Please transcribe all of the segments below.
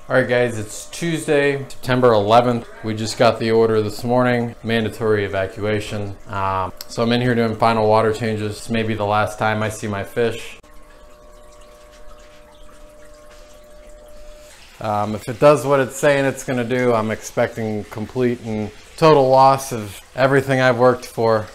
Alright guys, it's Tuesday, September 11th. We just got the order this morning, mandatory evacuation. So I'm in here doing final water changes. This may be the last time I see my fish. If it does what it's saying it's gonna do, I'm expecting complete and total loss of everything I've worked for.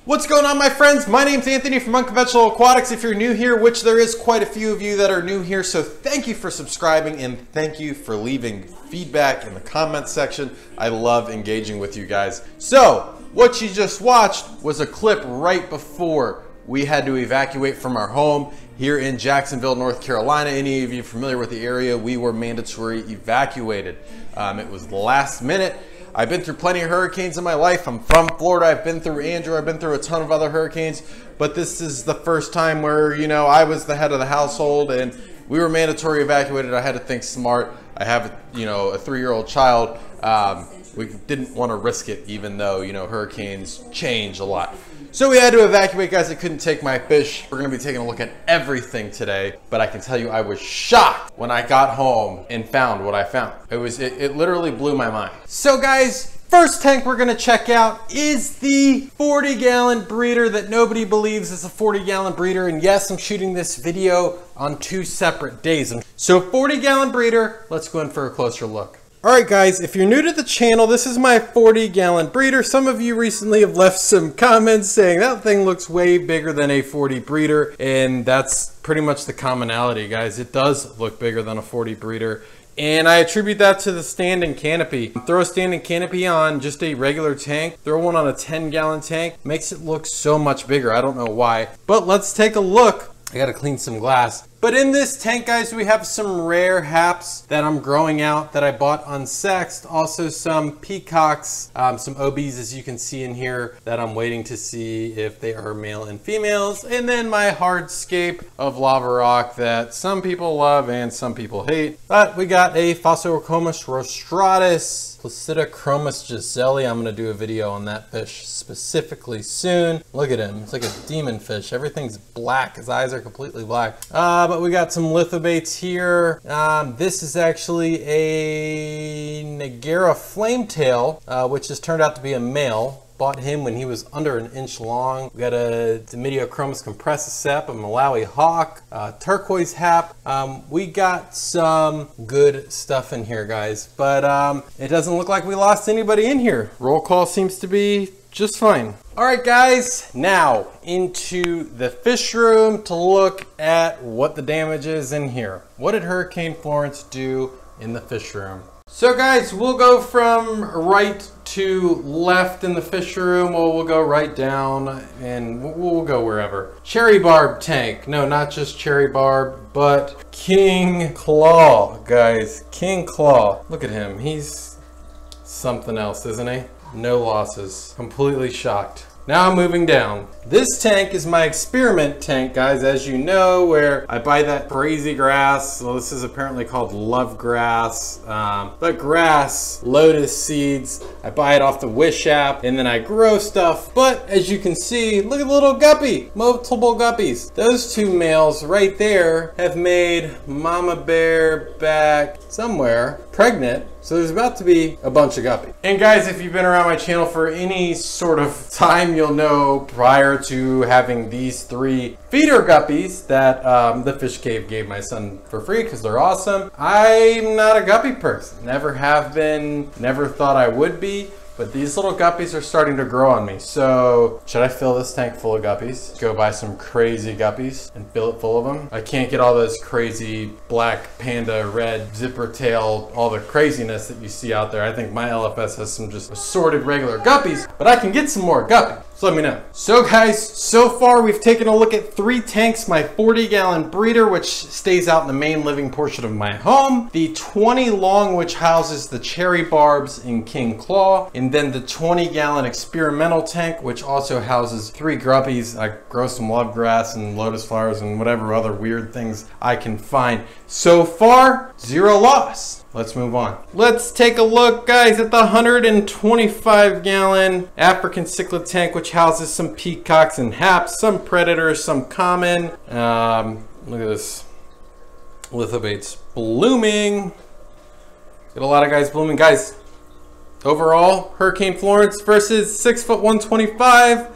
What's going on, my friends? My name's Anthony from Unconventional Aquatics. If you're new here, which there is quite a few of you that are new here, so thank you for subscribing and thank you for leaving feedback in the comment section. I love engaging with you guys. So what you just watched was a clip right before we had to evacuate from our home here in Jacksonville, North Carolina. Any of you familiar with the area, we were mandatory evacuated. It was last minute. I've been through plenty of hurricanes in my life. I'm from Florida. I've been through Andrew. I've been through a ton of other hurricanes, but this is the first time where, you know, I was the head of the household and we were mandatory evacuated. I had to think smart. I have, you know, a 3-year-old child. We didn't want to risk it, even though, you know, hurricanes change a lot. So we had to evacuate, guys. I couldn't take my fish. We're going to be taking a look at everything today, but I can tell you I was shocked when I got home and found what I found. It literally blew my mind. So guys, first tank we're going to check out is the 40-gallon breeder that nobody believes is a 40-gallon breeder. And yes, I'm shooting this video on 2 separate days. So 40-gallon breeder, let's go in for a closer look. Alright guys, if you're new to the channel, this is my 40-gallon breeder. Some of you recently have left some comments saying that thing looks way bigger than a 40 breeder, and that's pretty much the commonality, guys. It does look bigger than a 40 breeder, and I attribute that to the standing canopy. Throw a standing canopy on just a regular tank, throw one on a 10-gallon tank, makes it look so much bigger. I don't know why, but let's take a look. I gotta clean some glass. But in this tank, guys, we have some rare haps that I'm growing out that I bought unsexed. Also some peacocks, some OBs, as you can see in here, that I'm waiting to see if they are male and females. And then my hardscape of lava rock that some people love and some people hate. But we got a Phosphorochromis rostratus, Placidochromis giseli. I'm gonna do a video on that fish specifically soon. Look at him, it's like a demon fish. Everything's black, his eyes are completely black. But we got some lithobates here. This is actually a Nagara flametail, which has turned out to be a male. Bought him when he was under 1 inch long. We got a Dimidiochromis compressicep, a Malawi hawk, turquoise hap. We got some good stuff in here, guys, but it doesn't look like we lost anybody in here. Roll call seems to be just fine. All right, guys, now into the fish room to look at what the damage is in here. What did Hurricane Florence do in the fish room? So guys, we'll go from right to left in the fish room. We'll go right down and we'll go wherever. Cherry barb tank. No, not just cherry barb, but king claw, guys. King claw. Look at him. He's something else, isn't he? No losses. Completely shocked. Now moving down. This tank is my experiment tank, guys, as you know, where I buy that crazy grass. So this is apparently called love grass, but grass, lotus seeds. I buy it off the Wish app and then I grow stuff. But as you can see, look at the little guppy, multiple guppies. Those 2 males right there have made mama bear back somewhere pregnant. So there's about to be a bunch of guppies. And guys, if you've been around my channel for any sort of time, you'll know prior to having these 3 feeder guppies that the Fish Cave gave my son for free because they're awesome. I'm not a guppy person. Never have been, never thought I would be. But these little guppies are starting to grow on me. So should I fill this tank full of guppies? Go buy some crazy guppies and fill it full of them? I can't get all this crazy black panda, red zipper tail, all the craziness that you see out there. I think my LFS has some just assorted regular guppies, but I can get some more guppies. So let me know. So guys, so far we've taken a look at 3 tanks. My 40-gallon breeder, which stays out in the main living portion of my home. The 20 long, which houses the cherry barbs and king claw. And then the 20-gallon experimental tank, which also houses 3 guppies. I grow some love grass and lotus flowers and whatever other weird things I can find. So far, 0 loss. Let's move on. Let's take a look, guys, at the 125-gallon African cichlid tank, which houses some peacocks and haps, some predators, some common. Look at this. Lithobate's blooming. Got a lot of guys blooming. Guys, overall, Hurricane Florence versus 6 foot 125.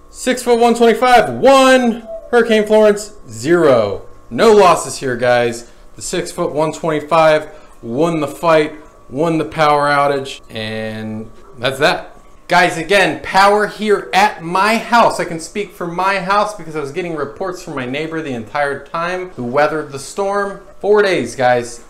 6 foot 125, 1. Hurricane Florence, 0. No losses here, guys. The 6 foot 125 won the fight, won the power outage, and that's that. Guys, again, power here at my house. I can speak for my house because I was getting reports from my neighbor the entire time who weathered the storm. 4 days, guys.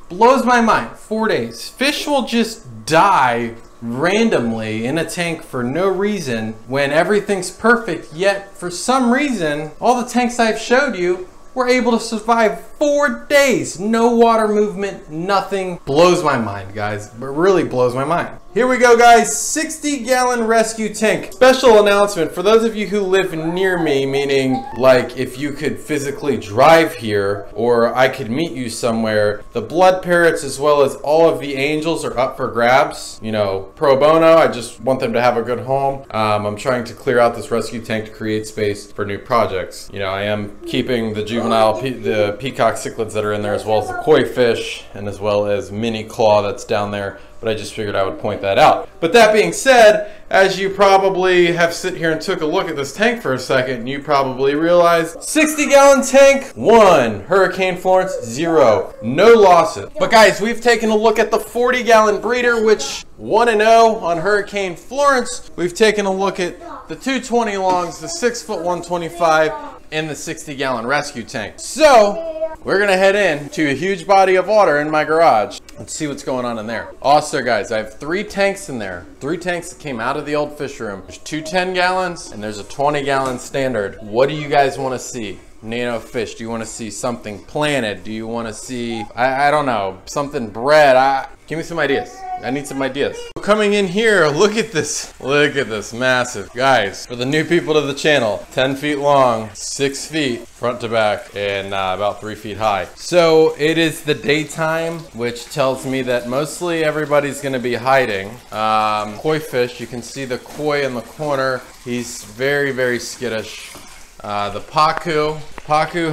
Blows my mind. 4 days. Fish will just die randomly in a tank for no reason when everything's perfect, yet for some reason, all the tanks I've showed you were able to survive 4 days. No water movement, nothing. Blows my mind, guys. It really blows my mind. Here we go, guys. 60-gallon rescue tank. Special announcement for those of you who live near me, meaning like if you could physically drive here or I could meet you somewhere, the blood parrots as well as all of the angels are up for grabs. You know, pro bono. I just want them to have a good home. I'm trying to clear out this rescue tank to create space for new projects. You know, I am keeping the juvenile, the peacock cichlids that are in there, as well as the koi fish, and as well as mini claw that's down there. But I just figured I would point that out. But that being said, as you probably have sit here and took a look at this tank for a second, you probably realized 60-gallon tank, 1. Hurricane Florence, 0. No losses. But guys, we've taken a look at the 40-gallon breeder, which 1-0 on Hurricane Florence. We've taken a look at the 220 longs, the 6 foot 125, and the 60-gallon rescue tank. So we're gonna head in to a huge body of water in my garage. Let's see what's going on in there. Also, guys, I have 3 tanks in there. 3 tanks that came out of the old fish room. There's 2 10-gallons and there's a 20-gallon standard. What do you guys want to see? Nano fish, do you want to see something planted? Do you want to see, I don't know, something bred? Give me some ideas. I need some ideas. Coming in here, look at this. Look at this massive. Guys, for the new people to the channel, 10 feet long, 6 feet front to back, and about 3 feet high. So it is the daytime, which tells me that mostly everybody's gonna be hiding. Koi fish, you can see the koi in the corner. He's very, very skittish. The Pacu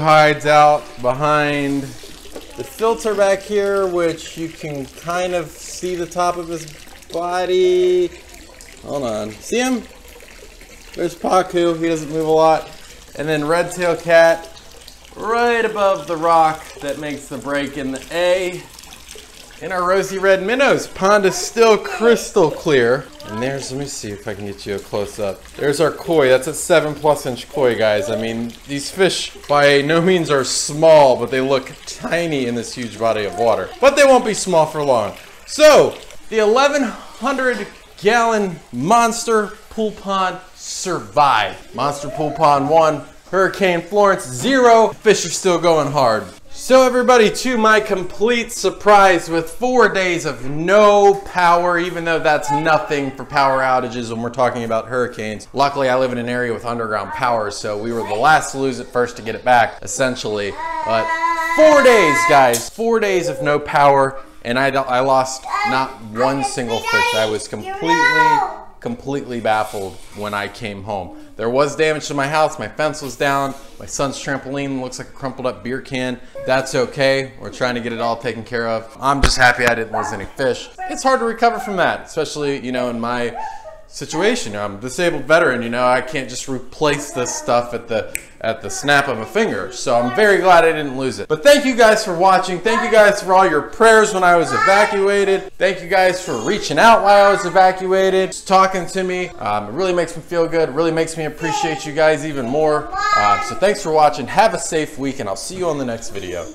hides out behind the filter back here, which you can kind of see the top of his body. Hold on. See him? There's Pacu. He doesn't move a lot. And then red-tailed cat right above the rock that makes the break in the A. And our rosy red minnows. Pond is still crystal clear. And there's, let me see if I can get you a close-up. There's our koi. That's a 7+ inch koi, guys. I mean, these fish by no means are small, but they look tiny in this huge body of water. But they won't be small for long. So, the 1,100-gallon monster pool pond survived. Monster pool pond 1, Hurricane Florence 0. Fish are still going hard. So everybody, to my complete surprise, with 4 days of no power, even though that's nothing for power outages when we're talking about hurricanes. Luckily, I live in an area with underground power, so we were the last to lose it, first to get it back, essentially. But 4 days, guys, 4 days of no power, and I lost not one single fish. I was completely baffled when I came home. There was damage to my house. My fence was down. My son's trampoline looks like a crumpled up beer can. That's okay. We're trying to get it all taken care of. I'm just happy I didn't lose any fish. It's hard to recover from that, especially, you know, in my situation. I'm a disabled veteran, you know, I can't just replace this stuff at the snap of a finger. So I'm very glad I didn't lose it. But thank you guys for watching. Thank you guys for all your prayers when I was evacuated. Thank you guys for reaching out while I was evacuated, just talking to me. It really makes me feel good. It really makes me appreciate you guys even more. So thanks for watching. Have a safe week, and I'll see you on the next video.